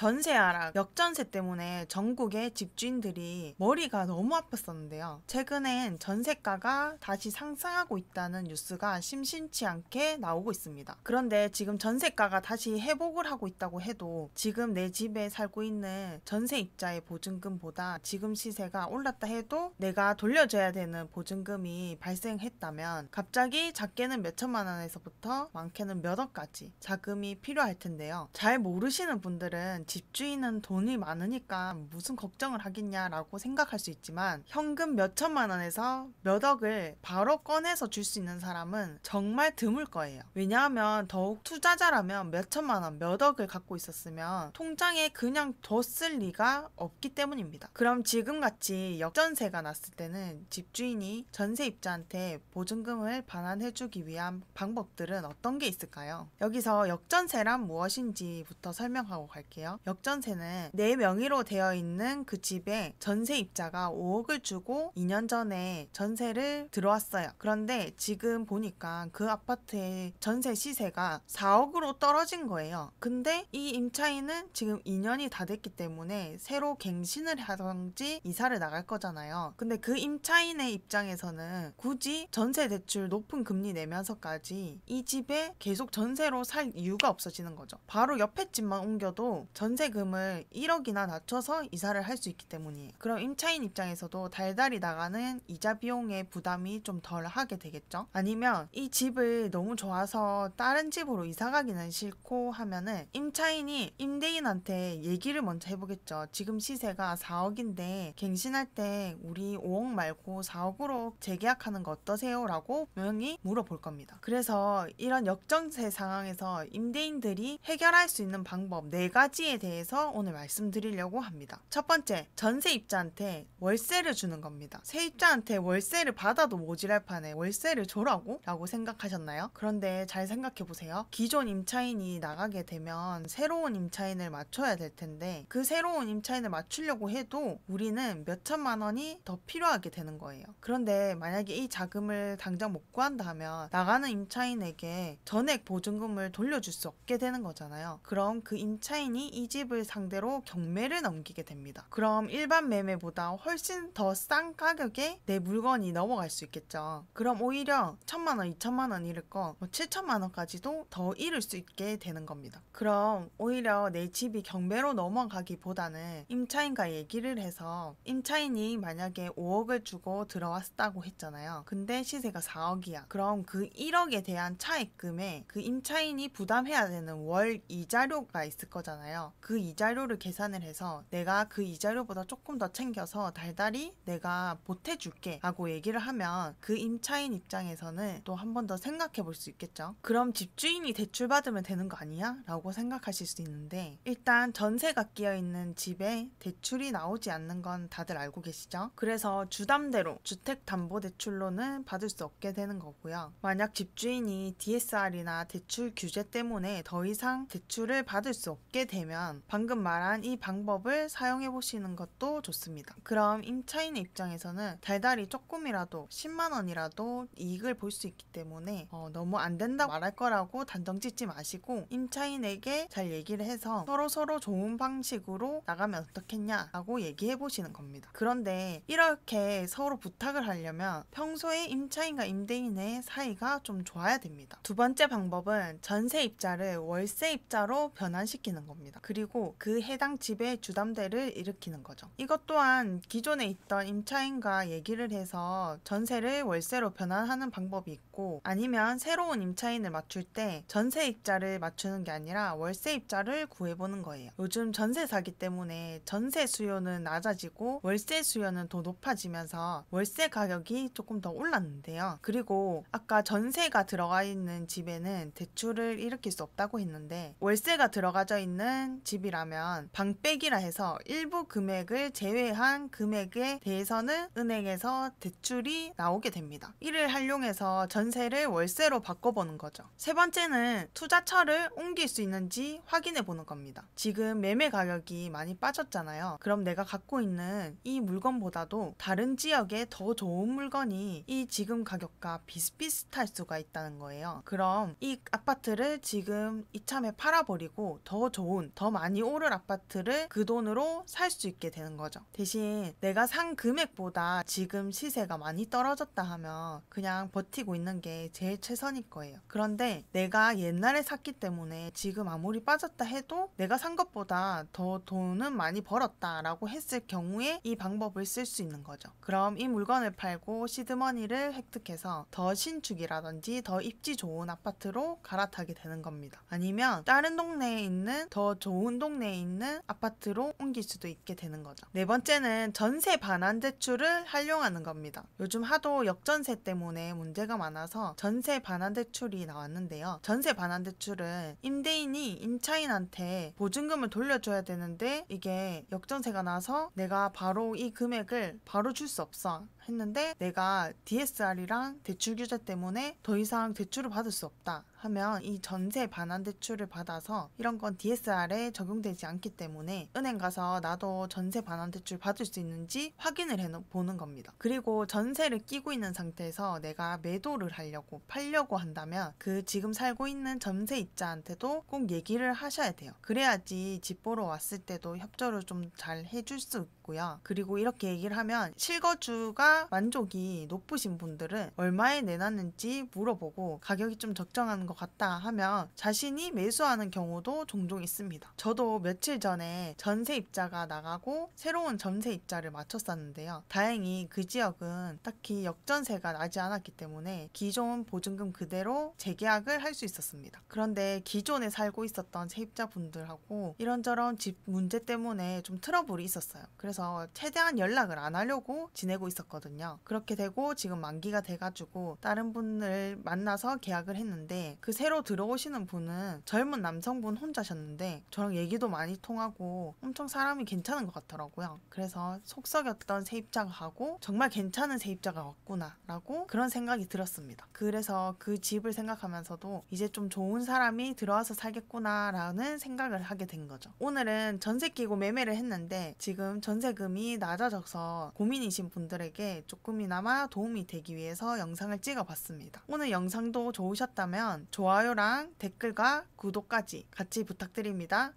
전세 하락, 역전세 때문에 전국의 집주인들이 머리가 너무 아팠었는데요. 최근엔 전세가가 다시 상승하고 있다는 뉴스가 심심치 않게 나오고 있습니다. 그런데 지금 전세가가 다시 회복을 하고 있다고 해도 지금 내 집에 살고 있는 전세입자의 보증금보다 지금 시세가 올랐다 해도 내가 돌려줘야 되는 보증금이 발생했다면 갑자기 작게는 몇 천만 원에서부터 많게는 몇 억까지 자금이 필요할 텐데요. 잘 모르시는 분들은 집주인은 돈이 많으니까 무슨 걱정을 하겠냐라고 생각할 수 있지만 현금 몇 천만 원에서 몇 억을 바로 꺼내서 줄 수 있는 사람은 정말 드물 거예요. 왜냐하면 더욱 투자자라면 몇 천만 원, 몇 억을 갖고 있었으면 통장에 그냥 뒀을 리가 없기 때문입니다. 그럼 지금같이 역전세가 났을 때는 집주인이 전세입자한테 보증금을 반환해주기 위한 방법들은 어떤 게 있을까요? 여기서 역전세란 무엇인지부터 설명하고 갈게요. 역전세는 내 명의로 되어 있는 그 집에 전세입자가 5억을 주고 2년 전에 전세를 들어왔어요. 그런데 지금 보니까 그 아파트의 전세 시세가 4억으로 떨어진 거예요. 근데 이 임차인은 지금 2년이 다 됐기 때문에 새로 갱신을 하던지 이사를 나갈 거잖아요. 근데 그 임차인의 입장에서는 굳이 전세 대출 높은 금리 내면서까지 이 집에 계속 전세로 살 이유가 없어지는 거죠. 바로 옆에 집만 옮겨도 전세금을 1억이나 낮춰서 이사를 할 수 있기 때문이에요. 그럼 임차인 입장에서도 달달이 나가는 이자 비용의 부담이 좀 덜 하게 되겠죠. 아니면 이 집을 너무 좋아서 다른 집으로 이사 가기는 싫고 하면은 임차인이 임대인한테 얘기를 먼저 해보겠죠. 지금 시세가 4억인데 갱신할 때 우리 5억 말고 4억으로 재계약하는 거 어떠세요? 라고 분명히 물어볼 겁니다. 그래서 이런 역전세 상황에서 임대인들이 해결할 수 있는 방법 4가지에 대해서 오늘 말씀드리려고 합니다. 첫 번째, 전세입자한테 월세를 주는 겁니다. 세입자한테 월세를 받아도 모자랄 판에 월세를 줘라고? 라고 생각하셨나요? 그런데 잘 생각해보세요. 기존 임차인이 나가게 되면 새로운 임차인을 맞춰야 될 텐데 그 새로운 임차인을 맞추려고 해도 우리는 몇 천만 원이 더 필요하게 되는 거예요. 그런데 만약에 이 자금을 당장 못 구한다 하면 나가는 임차인에게 전액 보증금을 돌려줄 수 없게 되는 거잖아요. 그럼 그 임차인이 이 집을 상대로 경매를 넘기게 됩니다. 그럼 일반 매매보다 훨씬 더 싼 가격에 내 물건이 넘어갈 수 있겠죠. 그럼 오히려 1천만 원, 2천만 원 잃을 거 7천만 원까지도 더 잃을 수 있게 되는 겁니다. 그럼 오히려 내 집이 경매로 넘어가기보다는 임차인과 얘기를 해서 임차인이 만약에 5억을 주고 들어왔다고 했잖아요. 근데 시세가 4억이야. 그럼 그 1억에 대한 차액금에 그 임차인이 부담해야 되는 월 이자료가 있을 거잖아요. 그 이자료를 계산을 해서 내가 그 이자료보다 조금 더 챙겨서 달달이 내가 보태줄게 라고 얘기를 하면 그 임차인 입장에서는 또 한 번 더 생각해 볼 수 있겠죠. 그럼 집주인이 대출 받으면 되는 거 아니야? 라고 생각하실 수 있는데 일단 전세가 끼어있는 집에 대출이 나오지 않는 건 다들 알고 계시죠? 그래서 주담대로 주택담보대출로는 받을 수 없게 되는 거고요. 만약 집주인이 DSR이나 대출 규제 때문에 더 이상 대출을 받을 수 없게 되면 방금 말한 이 방법을 사용해 보시는 것도 좋습니다. 그럼 임차인의 입장에서는 달달이 조금이라도 10만 원이라도 이익을 볼 수 있기 때문에 너무 안 된다 말할 거라고 단정 짓지 마시고 임차인에게 잘 얘기를 해서 서로 좋은 방식으로 나가면 어떻겠냐라고 얘기해 보시는 겁니다. 그런데 이렇게 서로 부탁을 하려면 평소에 임차인과 임대인의 사이가 좀 좋아야 됩니다. 두 번째 방법은 전세입자를 월세입자로 변환시키는 겁니다. 그리고 그 해당 집의 주담대를 일으키는 거죠. 이것 또한 기존에 있던 임차인과 얘기를 해서 전세를 월세로 변환하는 방법이 있고 아니면 새로운 임차인을 맞출 때 전세입자를 맞추는 게 아니라 월세입자를 구해보는 거예요. 요즘 전세 사기 때문에 전세 수요는 낮아지고 월세 수요는 더 높아지면서 월세 가격이 조금 더 올랐는데요. 그리고 아까 전세가 들어가 있는 집에는 대출을 일으킬 수 없다고 했는데 월세가 들어가져 있는 집이라면 방빼기라 해서 일부 금액을 제외한 금액에 대해서는 은행에서 대출이 나오게 됩니다. 이를 활용해서 전세를 월세로 바꿔보는 거죠. 세 번째는 투자처를 옮길 수 있는지 확인해 보는 겁니다. 지금 매매 가격이 많이 빠졌잖아요. 그럼 내가 갖고 있는 이 물건보다도 다른 지역에 더 좋은 물건이 이 지금 가격과 비슷비슷할 수가 있다는 거예요. 그럼 이 아파트를 지금 이참에 팔아버리고 더 좋은, 더 더 많이 오를 아파트를 그 돈으로 살 수 있게 되는 거죠. 대신 내가 산 금액보다 지금 시세가 많이 떨어졌다 하면 그냥 버티고 있는 게 제일 최선일 거예요. 그런데 내가 옛날에 샀기 때문에 지금 아무리 빠졌다 해도 내가 산 것보다 더 돈은 많이 벌었다라고 했을 경우에 이 방법을 쓸 수 있는 거죠. 그럼 이 물건을 팔고 시드머니를 획득해서 더 신축이라든지 더 입지 좋은 아파트로 갈아타게 되는 겁니다. 아니면 다른 동네에 있는 더 좋은 동네에 있는 아파트로 옮길 수도 있게 되는 거죠. 네 번째는 전세 반환 대출을 활용하는 겁니다. 요즘 하도 역전세 때문에 문제가 많아서 전세 반환 대출이 나왔는데요. 전세 반환 대출은 임대인이 임차인한테 보증금을 돌려줘야 되는데 이게 역전세가 나서 내가 바로 이 금액을 바로 줄 수 없어 했는데 내가 DSR이랑 대출 규제 때문에 더 이상 대출을 받을 수 없다 하면 이 전세 반환 대출을 받아서 이런 건 DSR에 적용되지 않기 때문에 은행 가서 나도 전세 반환 대출 받을 수 있는지 확인을 해보는 겁니다. 그리고 전세를 끼고 있는 상태에서 내가 매도를 하려고 팔려고 한다면 그 지금 살고 있는 전세입자한테도 꼭 얘기를 하셔야 돼요. 그래야지 집 보러 왔을 때도 협조를 좀 잘 해줄 수 있고요. 그리고 이렇게 얘기를 하면 실거주가 만족이 높으신 분들은 얼마에 내놨는지 물어보고 가격이 좀 적정한 것 같다 하면 자신이 매수하는 경우도 종종 있습니다. 저도 며칠 전에 전세입자가 나가고 새로운 전세입자를 맞췄었는데요. 다행히 그 지역은 딱히 역전세가 나지 않았기 때문에 기존 보증금 그대로 재계약을 할 수 있었습니다. 그런데 기존에 살고 있었던 세입자분들하고 이런저런 집 문제 때문에 좀 트러블이 있었어요. 그래서 최대한 연락을 안 하려고 지내고 있었거든요. 그렇게 되고 지금 만기가 돼가지고 다른 분을 만나서 계약을 했는데 그 새로 들어오시는 분은 젊은 남성분 혼자셨는데 저랑 얘기도 많이 통하고 엄청 사람이 괜찮은 것 같더라고요. 그래서 속 썩였던 세입자가 가고 정말 괜찮은 세입자가 왔구나 라고 그런 생각이 들었습니다. 그래서 그 집을 생각하면서도 이제 좀 좋은 사람이 들어와서 살겠구나 라는 생각을 하게 된 거죠. 오늘은 전세 끼고 매매를 했는데 지금 전세금이 낮아져서 고민이신 분들에게 조금이나마 도움이 되기 위해서 영상을 찍어봤습니다. 오늘 영상도 좋으셨다면 좋아요랑 댓글과 구독까지 같이 부탁드립니다.